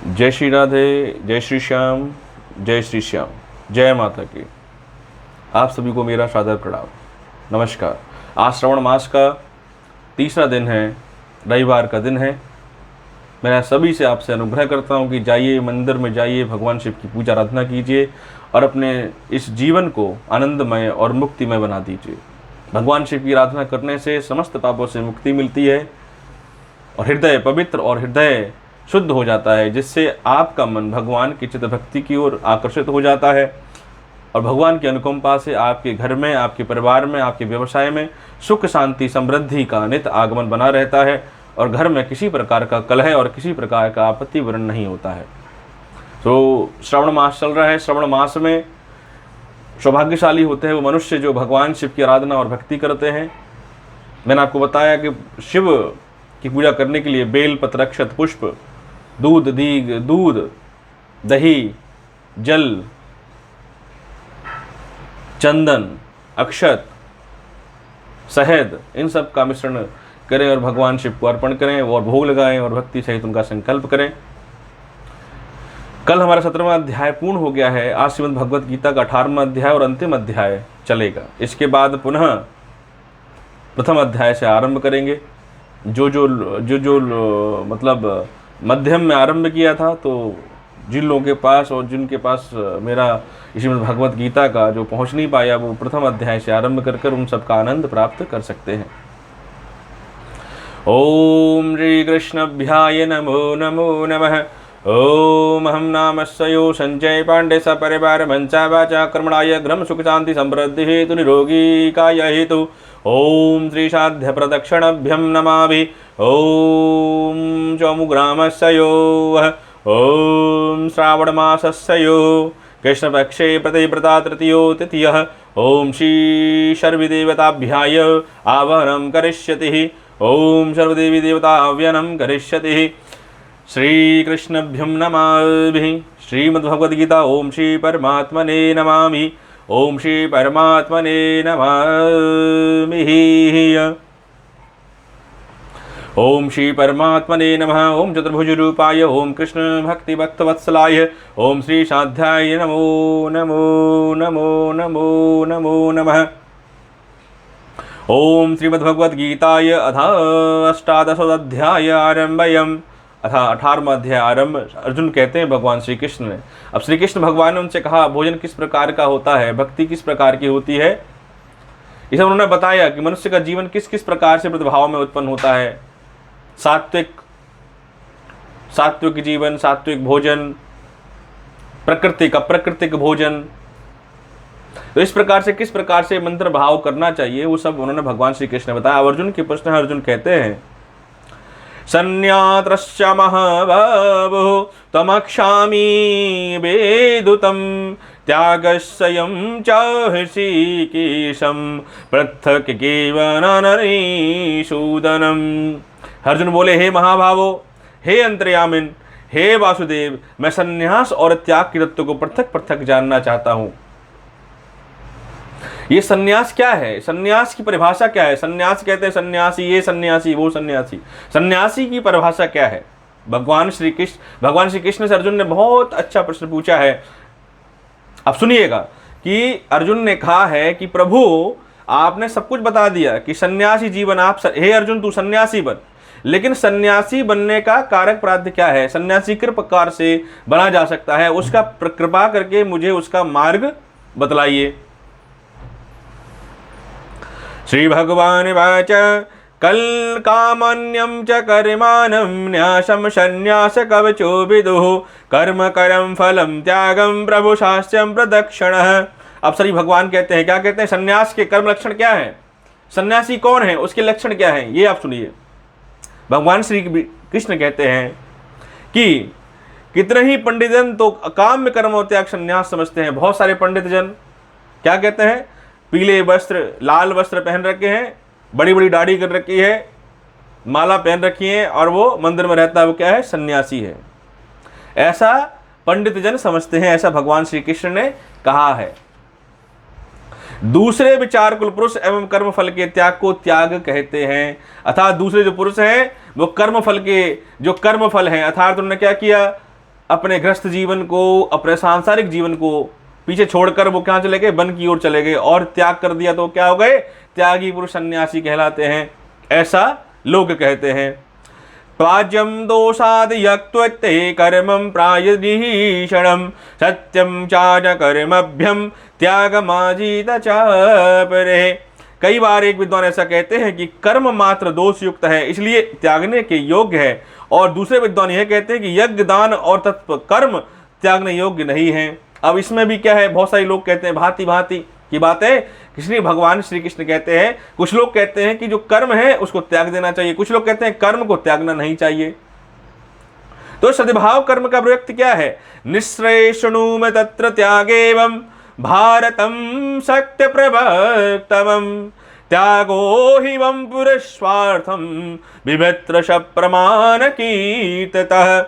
जय श्री राधे, जय श्री श्याम, जय श्री श्याम, जय माता की। आप सभी को मेरा सादर प्रणाम, नमस्कार। आज श्रावण मास का तीसरा दिन है, रविवार का दिन है। मैं सभी से आपसे अनुग्रह करता हूँ कि जाइए, मंदिर में जाइए, भगवान शिव की पूजा आराधना कीजिए और अपने इस जीवन को आनंदमय और मुक्तिमय बना दीजिए। भगवान शिव की आराधना करने से समस्त पापों से मुक्ति मिलती है और हृदय पवित्र और हृदय शुद्ध हो जाता है, जिससे आपका मन भगवान की चित्त भक्ति की ओर आकर्षित हो जाता है और भगवान की अनुकंपा से आपके घर में, आपके परिवार में, आपके व्यवसाय में सुख शांति समृद्धि का नित आगमन बना रहता है और घर में किसी प्रकार का कलह और किसी प्रकार का आपत्ति वर्ण नहीं होता है। तो श्रावण मास चल रहा है। श्रावण मास में सौभाग्यशाली होते हैं वो मनुष्य जो भगवान शिव की आराधना और भक्ति करते हैं। मैंने आपको बताया कि शिव की पूजा करने के लिए बेल पत्र, अक्षत, पुष्प, दूध, दही, जल, चंदन, अक्षत, शहद, इन सब का मिश्रण करें और भगवान शिव को अर्पण करें और भोग लगाएं और भक्ति सहित उनका संकल्प करें। कल हमारा 17वां अध्याय पूर्ण हो गया है। आज श्रीमद् भगवत गीता का 18वां अध्याय और अंतिम अध्याय चलेगा। इसके बाद पुनः प्रथम अध्याय से आरंभ करेंगे। जो मतलब मध्यम में आरंभ किया था, तो जिन लोगों के पास और जिनके पास मेरा श्रीमद् भगवत गीता का जो पहुंच नहीं पाया, वो प्रथम अध्याय से आरंभ कर उन सबका आनंद प्राप्त कर सकते हैं। ओम श्री कृष्णभ्याय नमो नमो नमः। ओम हम नामस्यो संजय पांडे सपरिवार मंचा वाचा कर्मणाय ग्रम सुख शांति समृद्धि हेतु निरोगी काय हेतु। ओम श्री साध्य प्रदक्षिणभ्यम नमामि। ओम चौमुग्रामस्यो। ओम श्रावण मासस्यो कृष्णपक्षे प्रतिव्रता तृतीयो तिथियः। ओम श्री सर्वदेवताभ्याय आवाहनं करिष्यति। ओम सर्वदेवी देवताव्यनं करिष्यति। श्री कृष्णभ्यं नमामि। श्रीमद्भगवद्गीता। ओम श्री परमात्मने नमामि। ओम श्री परमात्मने नमामि। ओम श्री परमात्मने नमः। ओम चतुर्भुज रूपाय ओम कृष्ण भक्ति भक्त वत्सलाय ओम श्री साध्याय नमो नमो नमो नमो नमो नमः। ओम श्रीमद्भगवद्गीताय अथ अष्टादशोऽध्याय आरम्भयम्। अथा 18वां अध्याय आरंभ। अर्जुन कहते हैं भगवान श्री कृष्ण ने, अब श्री कृष्ण भगवान ने उनसे कहा भोजन किस प्रकार का होता है, भक्ति किस प्रकार की होती है। इसे उन्होंने बताया कि मनुष्य का जीवन किस किस प्रकार से प्रतिभाव में उत्पन्न होता है। सात्विक जीवन, सात्विक भोजन, प्राकृतिक भोजन, तो इस प्रकार से किस प्रकार से मंत्र भाव करना चाहिए, वो सब उन्होंने भगवान श्री कृष्ण ने बताया। अर्जुन के प्रश्न है। अर्जुन कहते हैं सन्यात्रश्च महाबाहो तमक्षामि वेदुतं त्यागस्यं च हृषिकेशं पृथक् केवलनरीशूदनम्। अर्जुन बोले, हे महाभावो, हे अंतर्यामिन, हे वासुदेव, मैं सन्यास और त्याग के तत्व को पृथक पृथक जानना चाहता हूँ। ये सन्यास क्या है, सन्यास की परिभाषा क्या है। सन्यास कहते हैं सन्यासी, ये सन्यासी, वो सन्यासी। सन्यासी की परिभाषा क्या है। भगवान श्री कृष्ण से अर्जुन ने बहुत अच्छा प्रश्न पूछा है। अब सुनिएगा कि अर्जुन ने कहा है कि प्रभु आपने सब कुछ बता दिया कि सन्यासी जीवन हे अर्जुन तू सन्यासी बन, लेकिन सन्यासी बनने का कारक पदार्थ क्या है, सन्यासी किस प्रकार से बना जा सकता है, उसका कृपा करके मुझे उसका मार्ग बतलाइए। श्री भगवान वाच कल कामन्यम च कर्माणं न्यासम संन्यास कवचो विदुः कर्म करम फलम त्यागम प्रभु शास्त्रम प्रदक्षिणः। अब श्री भगवान कहते हैं, क्या कहते हैं, सन्यास के कर्म लक्षण क्या है, सन्यासी कौन है, उसके लक्षण क्या है, ये आप सुनिए। भगवान श्री कृष्ण कहते हैं कि कितने ही पंडित जन तो काम में कर्म और त्याग संन्यास समझते हैं। बहुत सारे पंडित जन क्या कहते हैं, पीले वस्त्र, लाल वस्त्र पहन रखे हैं, बड़ी बड़ी दाढ़ी कर रखी है, माला पहन रखी है और वो मंदिर में रहता है, वो क्या है, सन्यासी है। ऐसा पंडित जन समझते हैं, ऐसा भगवान श्री कृष्ण ने कहा है। दूसरे विचार कुल पुरुष एवं कर्म फल के त्याग को त्याग कहते हैं। अर्थात दूसरे जो पुरुष हैं वो कर्म फल के जो कर्म फल हैं, अर्थात उन्होंने क्या किया, अपने गृहस्थ जीवन को, अपने सांसारिक जीवन को पीछे छोड़कर वो कहाँ चले गए? वन की ओर चले गए और त्याग कर दिया तो क्या हो गए? त्यागी पुरुष सन्यासी कहलाते हैं, ऐसा लोग कहते हैं। त्वाज्यम दोषाद यक्त्वत्ते कर्मं प्रायदिहीषणं सत्यम चाज कर्मभ्यम त्यागमाजीत चापरे। कई बार एक विद्वान ऐसा कहते हैं कि कर्म मात्र दोष युक्त है, इसलिए त्यागने के योग्य है, और दूसरे विद्वान यह कहते हैं कि यज्ञ दान और तत्व कर्म त्यागने योग्य नहीं है। अब इसमें भी क्या है, बहुत सारे लोग कहते हैं भांति भांति की बातें। इसलिए भगवान श्री कृष्ण कहते हैं, कुछ लोग कहते हैं कि जो कर्म है उसको त्याग देना चाहिए, कुछ लोग कहते हैं कर्म को त्यागना नहीं चाहिए। तो सद्भाव कर्म का प्रयुक्त क्या है? निःश्रेषणुम तत्र त्यागेवं भारतं सत्य प्रवक्तवं त्यागो हि वं पुरुषार्थं विमित्र प्रमाण कीर्ततः।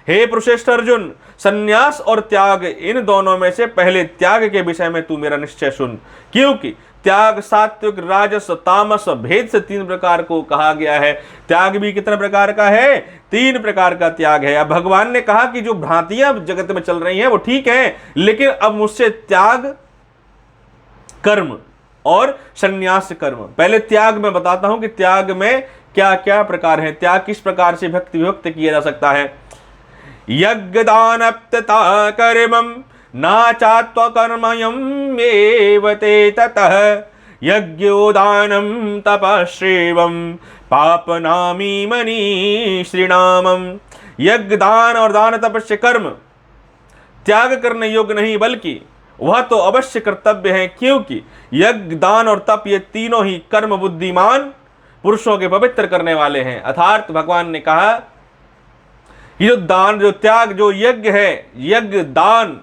हे पुरुषेष्ठ अर्जुन, संन्यास और त्याग, इन दोनों में से पहले त्याग के विषय में तू मेरा निश्चय सुन, क्योंकि त्याग सात्विक राजस तामस भेद से 3 प्रकार को कहा गया है। त्याग भी कितने प्रकार का है? 3 प्रकार का त्याग है। अब भगवान ने कहा कि जो भ्रांतियां जगत में चल रही हैं वो ठीक है, लेकिन अब मुझसे त्याग कर्म और संन्यास कर्म। पहले त्याग में बताता हूं कि त्याग में क्या क्या प्रकार है, त्याग किस प्रकार से भक्ति विभक्त किया जा सकता है। यज्ञदानप्तता कर्मं नाचात्वकर्मयं एवते ततः यज्ञोदानं तपश्रेवं पापनामी मनीषृणामं। यज्ञ दान और दान तपस्या कर्म त्याग करने योग्य नहीं, बल्कि वह तो अवश्य कर्तव्य है, क्योंकि यज्ञ दान और तप ये तीनों ही कर्म बुद्धिमान पुरुषों के पवित्र करने वाले हैं। अर्थात भगवान ने कहा कि जो दान, जो त्याग, जो यज्ञ है, यज्ञ दान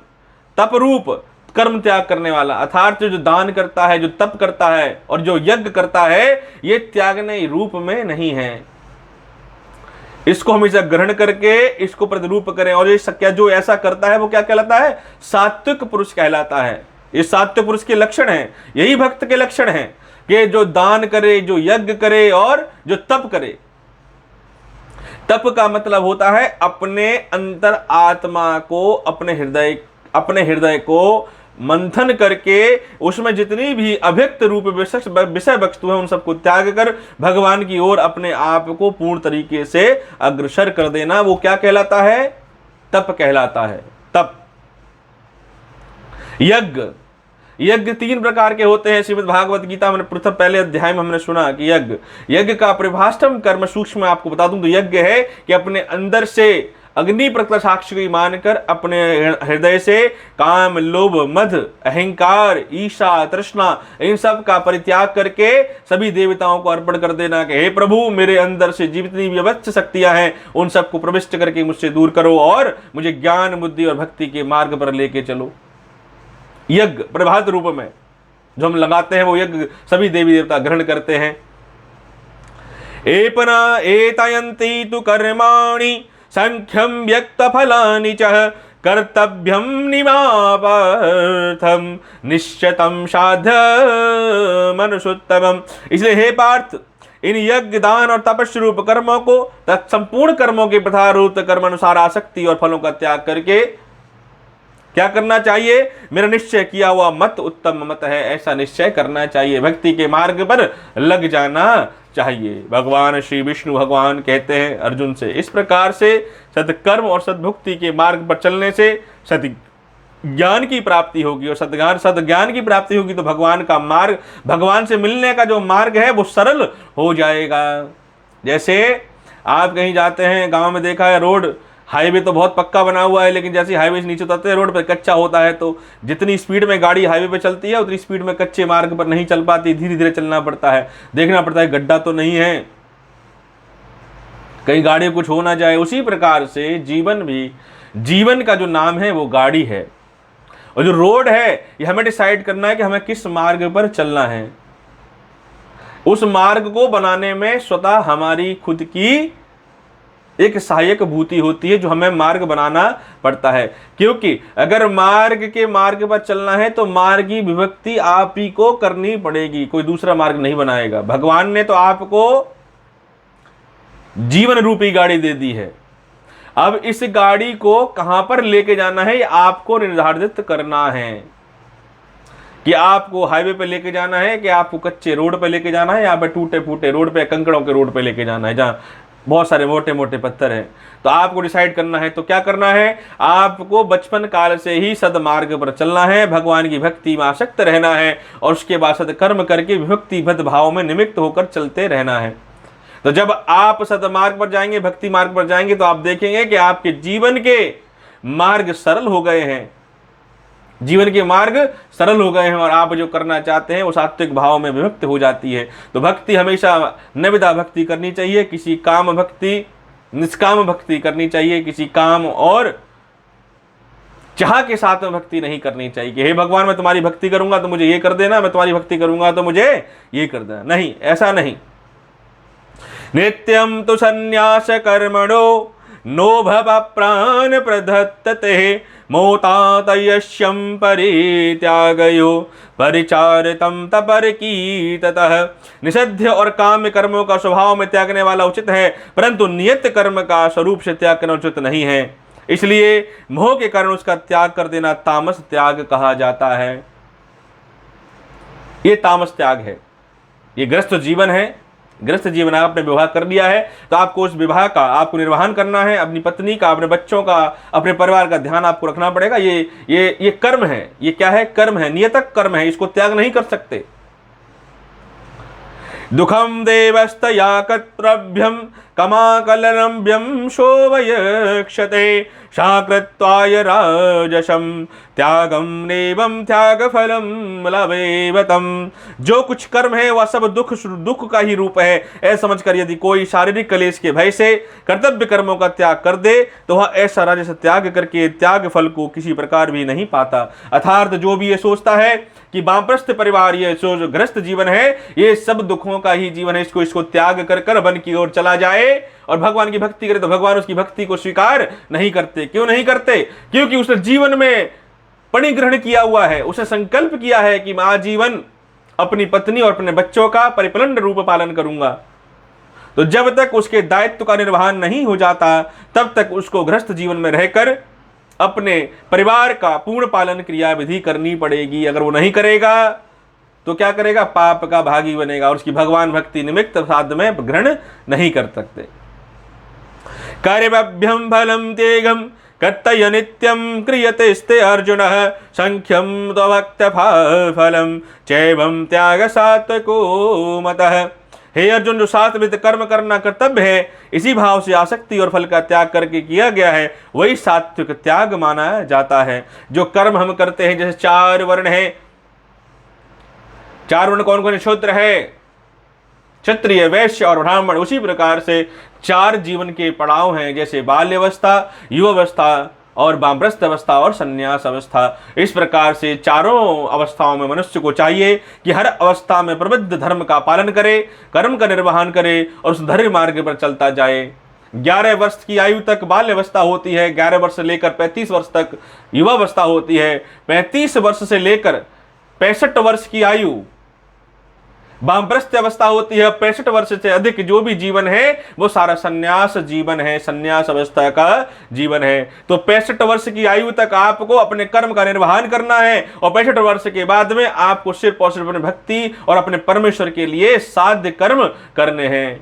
तप रूप कर्म त्याग करने वाला, अर्थात जो दान करता है, जो तप करता है और जो यज्ञ करता है, ये त्यागने रूप में नहीं है। इसको हमेशा ग्रहण करके इसको प्रतिरूप करें, और ये क्या जो ऐसा करता है वो क्या कहलाता है? सात्विक पुरुष कहलाता है। ये सात्विक पुरुष के लक्षण हैं, यही भक्त के लक्षण हैं कि जो दान करे, जो यज्ञ करे और जो तप करे। तप का मतलब होता है अपने अंतर आत्मा को, अपने हृदय को मंथन करके उसमें जितनी भी अव्यक्त रूप विषय वस्तु है उन सबको त्याग कर भगवान की ओर अपने आप को पूर्ण तरीके से अग्रसर कर देना। वो क्या कहलाता है? तप कहलाता है। तप। यज्ञ 3 प्रकार के होते हैं। श्रीमद् भागवत गीता में प्रथम पहले अध्याय में हमने सुना कि यज्ञ का परिभाषम कर्म सूक्ष्म आपको बता दूं तो यज्ञ है कि अपने अंदर से अग्नि प्रत्यक्ष साक्षी मानकर अपने हृदय से काम, लोभ, मद, अहंकार, ईर्ष्या, तृष्णा इन सब का परित्याग करके सभी देवताओं को अर्पण कर देना कि हे प्रभु, मेरे अंदर से जितनी भी अवश्य शक्तियां हैं उन सबको प्रविष्ट करके मुझसे दूर करो और मुझे ज्ञान, बुद्धि और भक्ति के मार्ग पर लेके चलो। यज्ञ प्रभात रूप में जो हम लगाते हैं वो यज्ञ सभी देवी देवता ग्रहण करते हैं। एपना एतयन्ति तु कर्माणि संख्यम व्यक्त फलानि च कर्तव्यम निमापार्थम निश्चितम साध्य मनुष्योत्तमम। इसलिए हे पार्थ, इन यज्ञ, दान और तपस्या रूप कर्मों को तत्संपूर्ण कर्मों के प्रथारूप कर्म अनुसार आसक्ति और फलों का त्याग करके क्या करना चाहिए? मेरा निश्चय किया हुआ मत उत्तम मत है, ऐसा निश्चय करना चाहिए। भक्ति के मार्ग पर लग जाना चाहिए। भगवान श्री विष्णु भगवान कहते हैं अर्जुन से, इस प्रकार से सत्कर्म और सद्भक्ति के मार्ग पर चलने से सत ज्ञान की प्राप्ति होगी, और सद्ज्ञान की प्राप्ति होगी तो भगवान का मार्ग, भगवान से मिलने का जो मार्ग है वो सरल हो जाएगा। जैसे आप कहीं जाते हैं, गांव में देखा है रोड, हाईवे तो बहुत पक्का बना हुआ है, लेकिन जैसे हाईवे से नीचे उतरते हैं रोड पर कच्चा होता है, तो जितनी स्पीड में गाड़ी हाईवे पे चलती है उतनी स्पीड में कच्चे मार्ग पर नहीं चल पाती, धीरे धीरे चलना पड़ता है, देखना पड़ता है गड्ढा तो नहीं है, कहीं गाड़ी कुछ हो ना जाए। उसी प्रकार से जीवन भी, जीवन का जो नाम है वो गाड़ी है, और जो रोड है ये हमें डिसाइड करना है कि हमें किस मार्ग पर चलना है। उस मार्ग को बनाने में स्वतः हमारी खुद की एक सहायक भूति होती है जो हमें मार्ग बनाना पड़ता है, क्योंकि अगर मार्ग पर चलना है तो मार्ग की विभक्ति आप ही को करनी पड़ेगी, कोई दूसरा मार्ग नहीं बनाएगा। भगवान ने तो आपको जीवन रूपी गाड़ी दे दी है, अब इस गाड़ी को कहां पर लेके जाना है, आपको निर्धारित करना है कि आपको हाईवे पे लेके जाना है, कि आपको कच्चे रोड पे लेके जाना है, या पे टूटे फूटे रोड पे, कंकड़ों के रोड पे लेके जाना है जहां बहुत सारे मोटे मोटे पत्थर हैं। तो आपको डिसाइड करना है। तो क्या करना है, आपको बचपन काल से ही सदमार्ग पर चलना है, भगवान की भक्ति में आसक्त रहना है, और उसके बाद सदकर्म करके विभक्ति भद भाव में निमित्त होकर चलते रहना है। तो जब आप सदमार्ग पर जाएंगे, भक्ति मार्ग पर जाएंगे, तो आप देखेंगे कि आपके जीवन के मार्ग सरल हो गए हैं, जीवन के मार्ग सरल हो गए हैं, और आप जो करना चाहते हैं वो सात्विक भाव में विभक्त हो जाती है। तो भक्ति हमेशा नविधा भक्ति करनी चाहिए, किसी काम भक्ति, निष्काम भक्ति करनी चाहिए, किसी काम और चाह के साथ में भक्ति नहीं करनी चाहिए कि हे भगवान मैं तुम्हारी भक्ति करूंगा तो मुझे ये कर देना, मैं तुम्हारी भक्ति करूंगा तो मुझे ये कर देना। नहीं, ऐसा नहीं। नित्यम तो संन्यास कर्मणो नो भव प्राण प्रदत्तते मोतातयश्यम परित्यागयो परिचारितम तपरकीततः। निषिद्ध और काम्य कर्मों का स्वभाव में त्यागने वाला उचित है, परंतु नियत कर्म का स्वरूप से त्याग करना उचित नहीं है। इसलिए मोह के कारण उसका त्याग कर देना तामस त्याग कहा जाता है। ये तामस त्याग है। ये ग्रस्त जीवन है। ग्रस्त जीवन आपने विवाह कर लिया है तो आपको उस विवाह का आपको निर्वहन करना है, अपनी पत्नी का, अपने बच्चों का, अपने परिवार का ध्यान आपको रखना पड़ेगा। ये कर्म है। ये क्या है? कर्म है, नियतक कर्म है, इसको त्याग नहीं कर सकते। दुखम देवस्तया कर्तव्यम कमाकलनभ्यम शोभयक्षते शाकृत्वाय राजसम त्यागम नेवम त्याग फलम लवेवतम। जो कुछ कर्म है वह सब दुख का ही रूप है। ऐसा समझकर यदि कोई शारीरिक क्लेश के भय से कर्तव्य कर्मों का त्याग कर दे तो वह ऐसा राजस त्याग करके त्याग फल को किसी प्रकार भी नहीं पाता। अर्थात जो भी ये सोचता है कि वामप्रस्थ परिवार, ये जो ग्रस्त जीवन है, ये सब दुखों का ही जीवन है, इसको त्याग कर कर वन की ओर चला जाए और भगवान की भक्ति करे, तो भगवान उसकी भक्ति को स्वीकार नहीं करते। क्यों नहीं करते? क्योंकि उसने जीवन में परिग्रहण किया हुआ है, उसने संकल्प किया है कि मैं आजीवन अपनी पत्नी और अपने बच्चों का परिपालन रूप पालन करूंगा। तो जब तक उसके दायित्व का निर्वहन नहीं हो जाता तब तक उसको गृहस्थ जीवन में रहकर अपने परिवार का पूर्ण पालन क्रिया विधि करनी पड़ेगी। अगर वो नहीं करेगा तो क्या करेगा? पाप का भागी बनेगा और उसकी भगवान भक्ति निमित्त साध में ग्रहण नहीं कर सकते। कार्यभ्यम फलम तेगम कर्तय नित्यम क्रियते स्ते अर्जुन संख्यम भक्त फलम चैवम त्याग सात्विको मतः। हे अर्जुन, जो सात्विक कर्म करना कर्तव्य है, इसी भाव से आसक्ति और फल का त्याग करके किया गया है, वही सात्विक त्याग माना जाता है। जो कर्म हम करते हैं, जैसे 4 वर्ण है, 4 वर्ण कौन कौन? शूद्र है, क्षत्रिय, वैश्य और ब्राह्मण। उसी प्रकार से 4 जीवन के पड़ाव हैं, जैसे बाल्यावस्था, युवावस्था और वामप्रस्थ अवस्था और संन्यास अवस्था। इस प्रकार से चारों अवस्थाओं में मनुष्य को चाहिए कि हर अवस्था में प्रबुद्ध धर्म का पालन करे, कर्म का निर्वहन करे और उस धर्म मार्ग पर चलता जाए। 11 वर्ष की आयु तक बाल्यावस्था होती है, 11 वर्ष से लेकर 35 वर्ष तक युवावस्था होती है, 35 वर्ष से लेकर 65 वर्ष की आयु वामप्रस्थ अवस्था होती है। 65 वर्ष से अधिक जो भी जीवन है वो सारा संन्यास जीवन है, संन्यास अवस्था का जीवन है। तो 65 वर्ष की आयु तक आपको अपने कर्म का निर्वहन करना है और 65 वर्ष के बाद में आपको सिर्फ और सिर्फ अपनी भक्ति और अपने परमेश्वर के लिए साध्य कर्म करने हैं,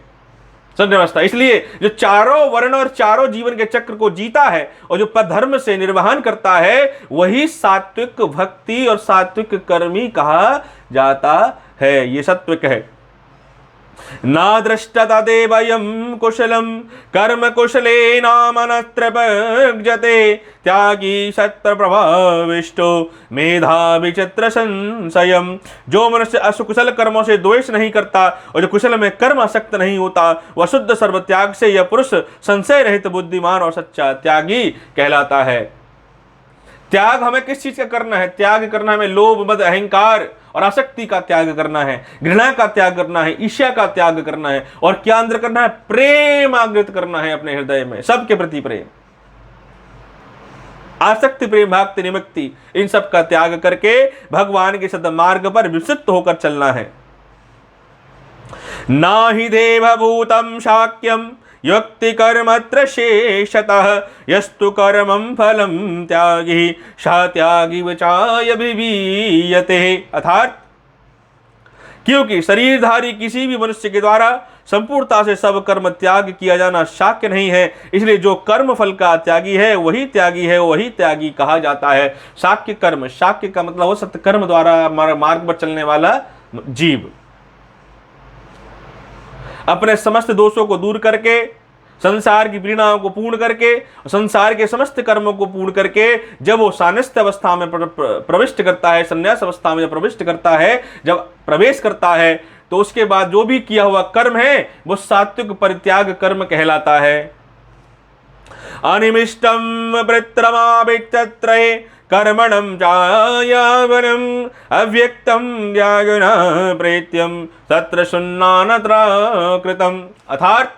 संन्यावस्था। इसलिए जो चारों वर्ण और चारों जीवन के चक्र को जीता है और जो धर्म से निर्वहन करता है वही सात्विक भक्ति और सात्विक कर्मी कहा जाता है। ये सात्विक है। ना दृष्टता देवयम कुशलम कर्म कुशले नामनत्र भज्यते त्यागी सत्र प्रभाविष्टो मेधावी चित्र संशयम। जो मनुष्य अकुशल कर्मों से द्वेष नहीं करता और जो कुशल में कर्म आसक्त नहीं होता वह शुद्ध सर्व त्याग से यह पुरुष संशय रहित बुद्धिमान और सच्चा त्यागी कहलाता है। त्याग हमें किस चीज का करना है? त्याग करना हमें लोभ, मद, अहंकार और आसक्ति का त्याग करना है, घृणा का त्याग करना है, ईर्ष्या का त्याग करना है और क्या अंदर करना है? प्रेम आगृत करना है अपने हृदय में, सबके प्रति प्रेम, आसक्ति, प्रेम, भक्ति, निमित्ति, इन सब का त्याग करके भगवान के सद्मार्ग पर विस्तृत होकर चलना है। ना ही देवभूतम शाक्यम युक्ति कर्मत्र शेषतः यस्तु कर्मं फलं त्यागी स त्यागी वचाय विवीयते। अर्थात क्योंकि शरीरधारी किसी भी मनुष्य के द्वारा संपूर्णता से सब कर्म त्याग किया जाना शक्य नहीं है, इसलिए जो कर्म फल का त्यागी है वही त्यागी है, वही त्यागी कहा जाता है। शाक्य कर्म, शाक्य का मतलब हो सत्कर्म द्वारा मार्ग पर चलने वाला जीव, अपने समस्त दोषों को दूर करके, संसार की प्रेरणाओं को पूर्ण करके, संसार के समस्त कर्मों को पूर्ण करके जब वो सानस्थ अवस्था में प्रविष्ट करता है, संन्यास अवस्था में जब प्रविष्ट करता है, जब प्रवेश करता है, तो उसके बाद जो भी किया हुआ कर्म है वो सात्विक परित्याग कर्म कहलाता है। अनिमिष्टम वृत्रमाविच्चत्रये कर्मणं चायावनम अव्यक्तम ज्ञागुना प्रेत्यम तत्र शून्नानत्र कृतम। अर्थात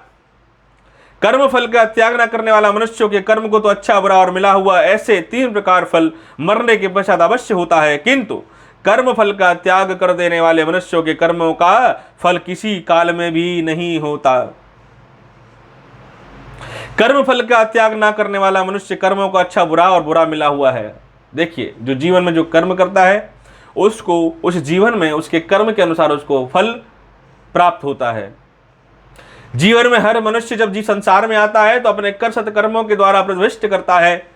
कर्म फल का त्याग न करने वाला मनुष्यों के कर्म को तो अच्छा बुरा और मिला हुआ ऐसे 3 प्रकार फल मरने के पश्चात अवश्य होता है, किंतु कर्म फल का त्याग कर देने वाले मनुष्यों के कर्मों का फल किसी काल में भी नहीं होता। कर्म फल का त्याग ना करने वाला मनुष्य कर्मों का अच्छा बुरा और बुरा मिला हुआ है। देखिए, जो जीवन में जो कर्म करता है उसको उस जीवन में उसके कर्म के अनुसार उसको फल प्राप्त होता है। जीवन में हर मनुष्य जब संसार में आता है तो अपने कर सत्कर्मों के द्वारा प्रविष्ट करता है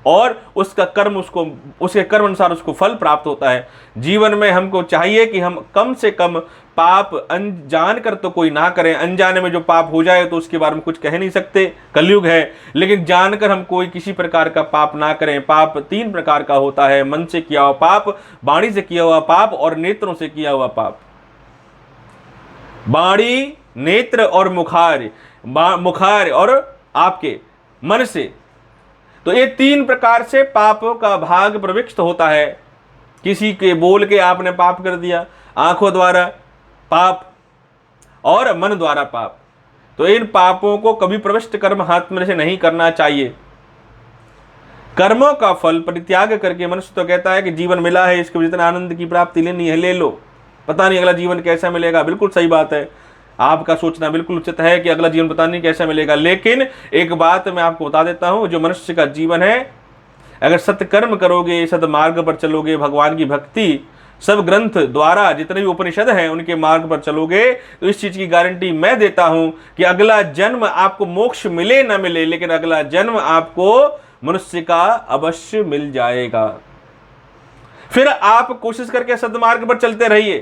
और उसका कर्म उसके कर्म अनुसार उसको फल प्राप्त होता है। जीवन में हमको चाहिए कि हम कम से कम पाप अनजान कर तो कोई ना करें। अनजाने में जो पाप हो जाए तो उसके बारे में कुछ कह नहीं सकते, कलयुग है, लेकिन जानकर हम कोई किसी प्रकार का पाप ना करें। पाप 3 प्रकार का होता है, मन से किया हुआ पाप, वाणी से किया हुआ पाप और नेत्रों से किया हुआ पाप। वाणी, नेत्र और मुखार और आपके मन से, तो ये 3 प्रकार से पापों का भाग प्रविष्ट होता है। किसी के बोल के आपने पाप कर दिया, आंखों द्वारा पाप और मन द्वारा पाप, तो इन पापों को कभी प्रविष्ट कर्म हाथ में से नहीं करना चाहिए। कर्मों का फल परित्याग करके मनुष्य तो कहता है कि जीवन मिला है, इसको जितना आनंद की प्राप्ति लेनी है ले लो, पता नहीं अगला जीवन कैसा मिलेगा। बिल्कुल सही बात है, आपका सोचना बिल्कुल उचित है कि अगला जीवन पता नहीं कैसा मिलेगा, लेकिन एक बात मैं आपको बता देता हूं, जो मनुष्य का जीवन है, अगर सत्कर्म करोगे, सदमार्ग पर चलोगे, भगवान की भक्ति सब ग्रंथ द्वारा जितने भी उपनिषद हैं उनके मार्ग पर चलोगे, तो इस चीज की गारंटी मैं देता हूं कि अगला जन्म आपको मोक्ष मिले न मिले, लेकिन अगला जन्म आपको मनुष्य का अवश्य मिल जाएगा। फिर आप कोशिश करके सदमार्ग पर चलते रहिए,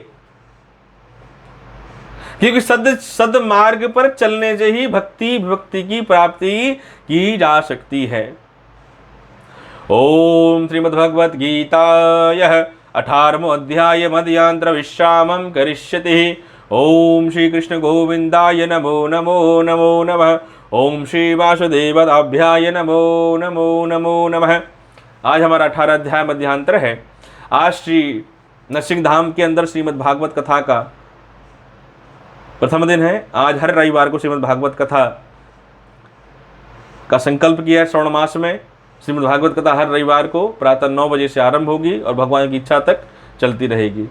क्योंकि सदमार्ग पर चलने से ही भक्ति की प्राप्ति की जा सकती है। ओम श्रीमद्भगवत गीतायः 18वां अध्याय मध्यांतर विश्रामं करिष्यति। ओम श्री कृष्ण गोविंदाय नमो नमो नमो नमः। ओम श्री वासुदेवाभ्याय नमो नमो नमो नमः। आज हमारा 18 अध्याय मध्यांतर है। आज श्री नरसिंह धाम के अंदर श्रीमद् भागवत कथा का प्रथम दिन है। आज हर रविवार को श्रीमद् भागवत कथा का संकल्प किया है। श्रावण मास में श्रीमद् भागवत कथा हर रविवार को प्रातः 9 बजे से आरंभ होगी और भगवान की इच्छा तक चलती रहेगी।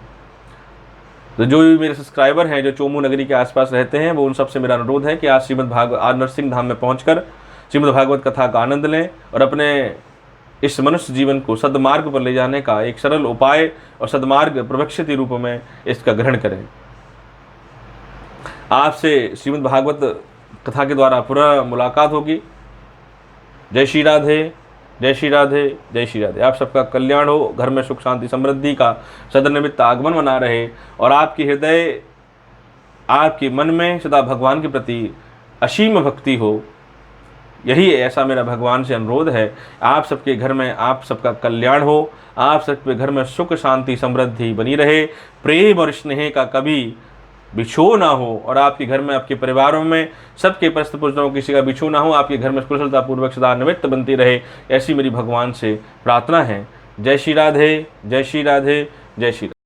तो जो भी मेरे सब्सक्राइबर हैं जो चोमू नगरी के आसपास रहते हैं, वो उन सबसे मेरा अनुरोध है कि आज आज नरसिंह धाम में पहुंचकर श्रीमद् भागवत कथा का आनंद लें और अपने इस मनुष्य जीवन को सदमार्ग पर ले जाने का एक सरल उपाय और सदमार्ग प्रवक्षित रूप में इसका ग्रहण करें। आपसे श्रीमद् भागवत कथा के द्वारा पुनः मुलाकात होगी। जय श्री राधे, जय श्री राधे, जय श्री राधे। आप सबका कल्याण हो, घर में सुख शांति समृद्धि का सदनिमित्त आगमन बना रहे और आपकी हृदय, आपके मन में सदा भगवान के प्रति असीम भक्ति हो। यही ऐसा मेरा भगवान से अनुरोध है। आप सबके घर में आप सबका कल्याण हो, आप सबके घर में सुख शांति समृद्धि बनी रहे, प्रेम और स्नेह का कभी बिछो ना हो और आपके घर में, आपके परिवारों में सबके परिस्थिति पुरुषों किसी का बिछो ना हो, आपके घर में कुशलता पूर्वक सदा निमित्त बनती रहे, ऐसी मेरी भगवान से प्रार्थना है। जय श्री राधे, जय श्री राधे, जय श्री राधे।